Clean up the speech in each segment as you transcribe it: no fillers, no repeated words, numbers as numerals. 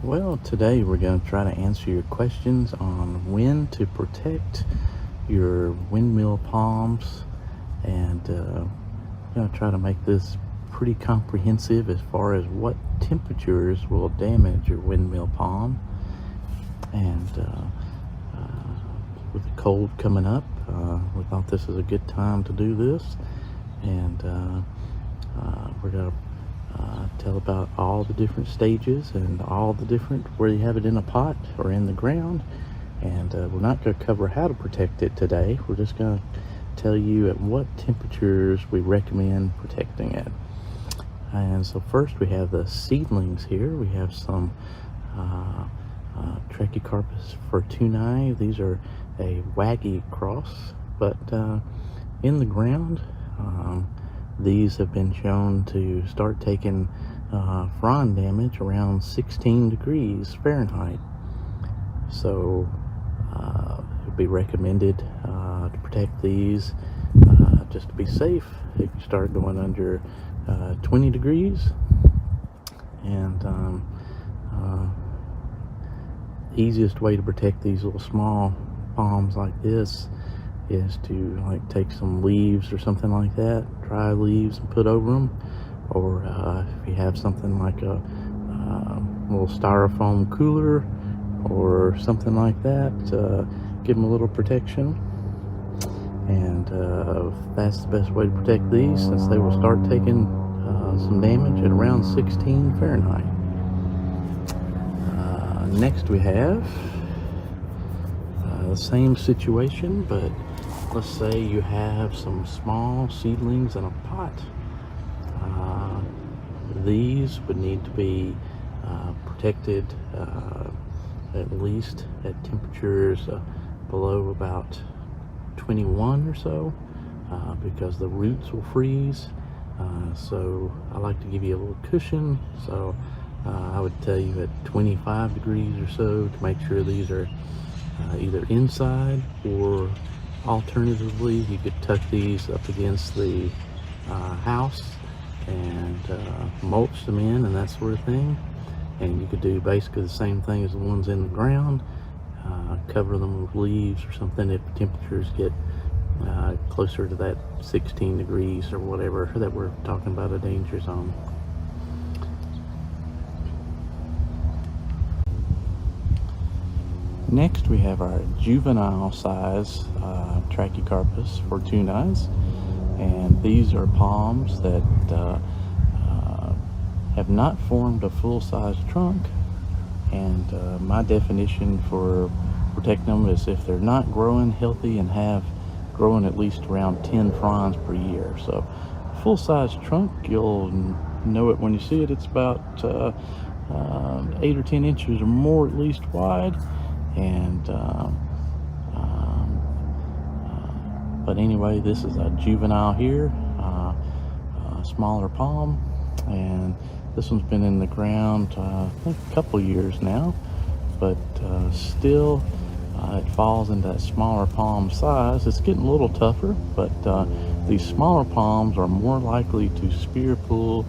Well, today we're going to try to answer your questions on when to protect your windmill palms, and we're going to try to make this pretty comprehensive as far as what temperatures will damage your windmill palm. And with the cold coming up, we thought this is a good time to do this, and we're going to tell about all the different stages and all the different, where you have it in a pot or in the ground. And we're not going to cover how to protect it today. We're just going to tell you at what temperatures we recommend protecting it. And so first we have the seedlings here. We have some Trachycarpus fortunei. These are a waggy cross, but in the ground, these have been shown to start taking frond damage around 16 degrees Fahrenheit. So it would be recommended to protect these just to be safe if you start going under 20 degrees. And easiest way to protect these little small palms like this is to take some leaves or something like that, dry leaves, and put over them. Or if you have something like a little styrofoam cooler or something like that, give them a little protection. And that's the best way to protect these, since they will start taking some damage at around 16 Fahrenheit. Next we have the same situation, but let's say you have some small seedlings in a pot. These would need to be protected at least at temperatures below about 21 or so, because the roots will freeze. So I like to give you a little cushion. So I would tell you at 25 degrees or so to make sure these are either inside, or alternatively you could tuck these up against the house and mulch them in and that sort of thing. And you could do basically the same thing as the ones in the ground, cover them with leaves or something if temperatures get closer to that 16 degrees or whatever that we're talking about, a danger zone. Next we have our juvenile size Trachycarpus fortunei, and these are palms that have not formed a full-size trunk. And my definition for protecting them is if they're not growing healthy and have grown at least around 10 fronds per year. So full-size trunk, you'll know it when you see it. It's about 8 or 10 inches or more at least wide. And but anyway, this is a juvenile here, a smaller palm, and this one's been in the ground I think a couple years now, but still it falls into that smaller palm size. It's getting a little tougher, but these smaller palms are more likely to spear pull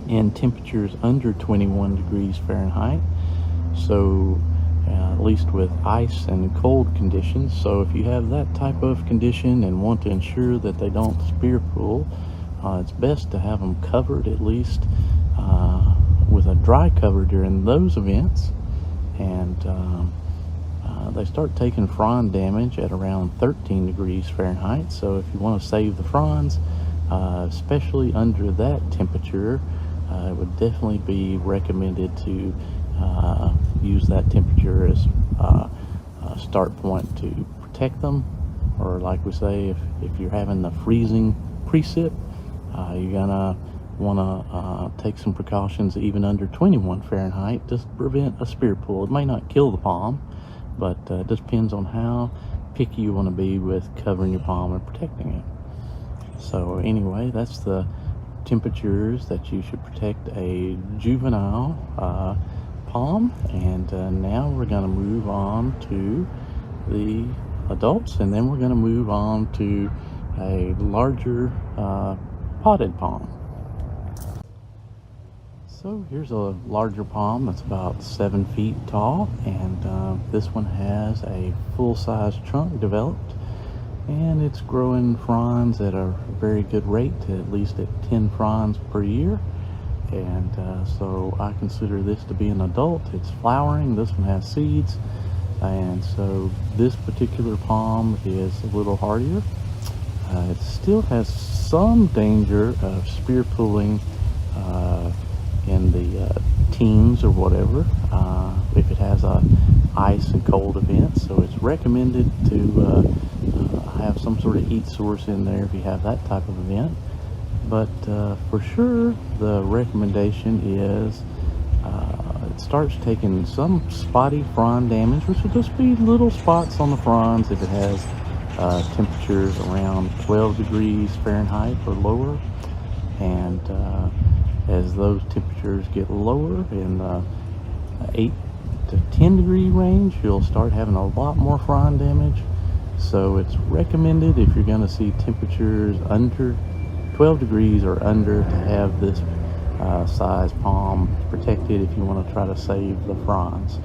in temperatures under 21 degrees Fahrenheit. So at least with ice and cold conditions. So if you have that type of condition and want to ensure that they don't spear pull, it's best to have them covered at least with a dry cover during those events. And they start taking frond damage at around 13 degrees Fahrenheit. So if you want to save the fronds, especially under that temperature, it would definitely be recommended to use that temperature as a start point to protect them. Or like we say, if you're having the freezing precip, you're gonna want to take some precautions even under 21 Fahrenheit just to prevent a spear pull. It may not kill the palm, but it just depends on how picky you want to be with covering your palm and protecting it. So anyway, that's the temperatures that you should protect a juvenile palm. And now we're going to move on to the adults, and then we're going to move on to a larger potted palm. So here's a larger palm that's about 7 feet tall, and this one has a full-size trunk developed, and it's growing fronds at a very good rate, at least at 10 fronds per year. And so I consider this to be an adult. It's flowering. This one has seeds, and so this particular palm is a little hardier. It still has some danger of spear pulling in the teens or whatever, if it has a ice and cold event. So it's recommended to have some sort of heat source in there if you have that type of event. But for sure, the recommendation is it starts taking some spotty frond damage, which will just be little spots on the fronds if it has temperatures around 12 degrees Fahrenheit or lower. And as those temperatures get lower in the 8 to 10 degree range, you'll start having a lot more frond damage. So it's recommended, if you're going to see temperatures under 12 degrees or under, to have this size palm protected if you want to try to save the fronds.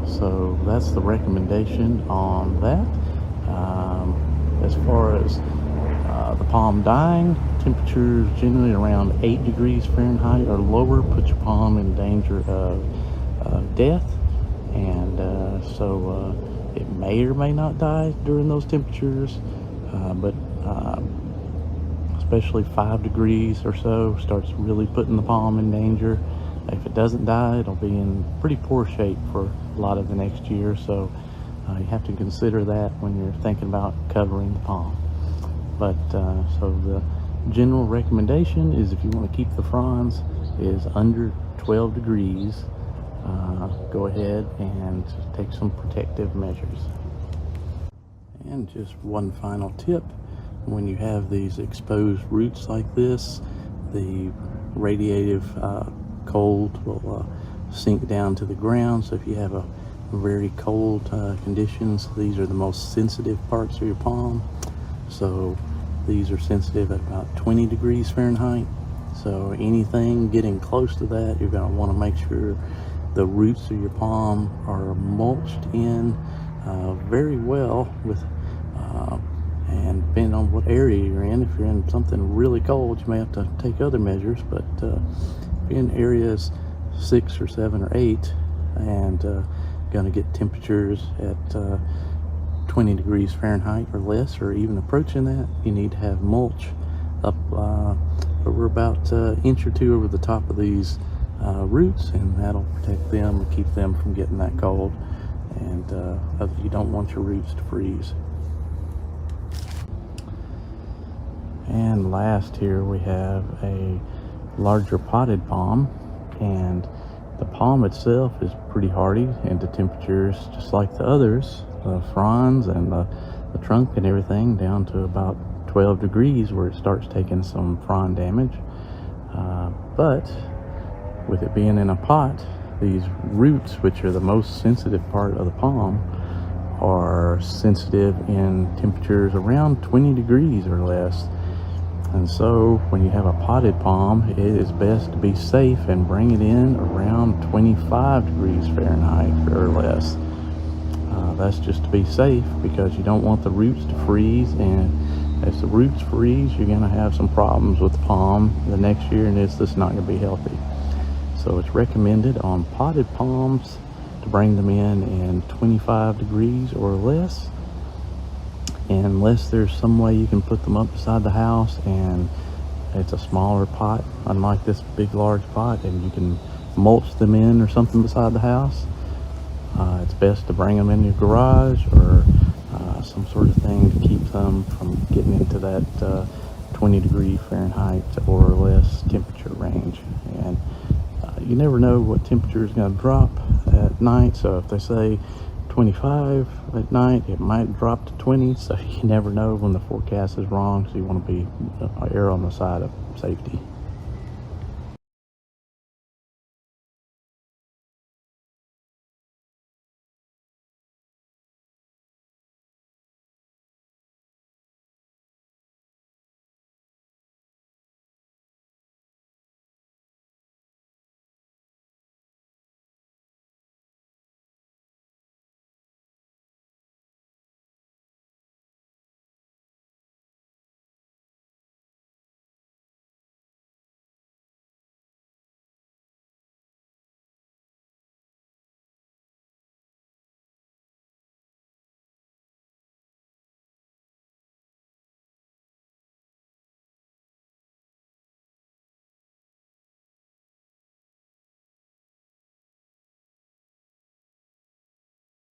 So that's the recommendation on that. As far as the palm dying, temperatures generally around 8 degrees Fahrenheit or lower put your palm in danger of death. And so it may or may not die during those temperatures, but especially 5 degrees or so starts really putting the palm in danger. If it doesn't die, it'll be in pretty poor shape for a lot of the next year. So you have to consider that when you're thinking about covering the palm. But so the general recommendation is, if you want to keep the fronds is under 12 degrees, go ahead and take some protective measures. And just one final tip: when you have these exposed roots like this, the radiative cold will sink down to the ground. So if you have a very cold conditions, these are the most sensitive parts of your palm. So these are sensitive at about 20 degrees Fahrenheit. So anything getting close to that, you're going to want to make sure the roots of your palm are mulched in very well with and depending on what area you're in. If you're in something really cold, you may have to take other measures. But if you're in areas 6 or 7 or 8 and going to get temperatures at 20 degrees Fahrenheit or less, or even approaching that, you need to have mulch up over about an inch or two over the top of these roots, and that'll protect them and keep them from getting that cold. And you don't want your roots to freeze. And last, here we have a larger potted palm, and the palm itself is pretty hardy into temperatures just like the others. The fronds and the trunk and everything down to about 12 degrees where it starts taking some frond damage. But with it being in a pot, these roots, which are the most sensitive part of the palm, are sensitive in temperatures around 20 degrees or less. And so when you have a potted palm, it is best to be safe and bring it in around 25 degrees Fahrenheit or less. That's just to be safe, because you don't want the roots to freeze, and if the roots freeze, you're going to have some problems with the palm the next year, and it's just not going to be healthy. So it's recommended on potted palms to bring them in 25 degrees or less, unless there's some way you can put them up beside the house and it's a smaller pot, unlike this big large pot, and you can mulch them in or something beside the house. It's best to bring them in your garage or some sort of thing to keep them from getting into that 20 degree Fahrenheit or less temperature range. And you never know what temperature is going to drop at night. So if they say 25 at night, it might drop to 20. So you never know when the forecast is wrong. So you want to be err on the side of safety.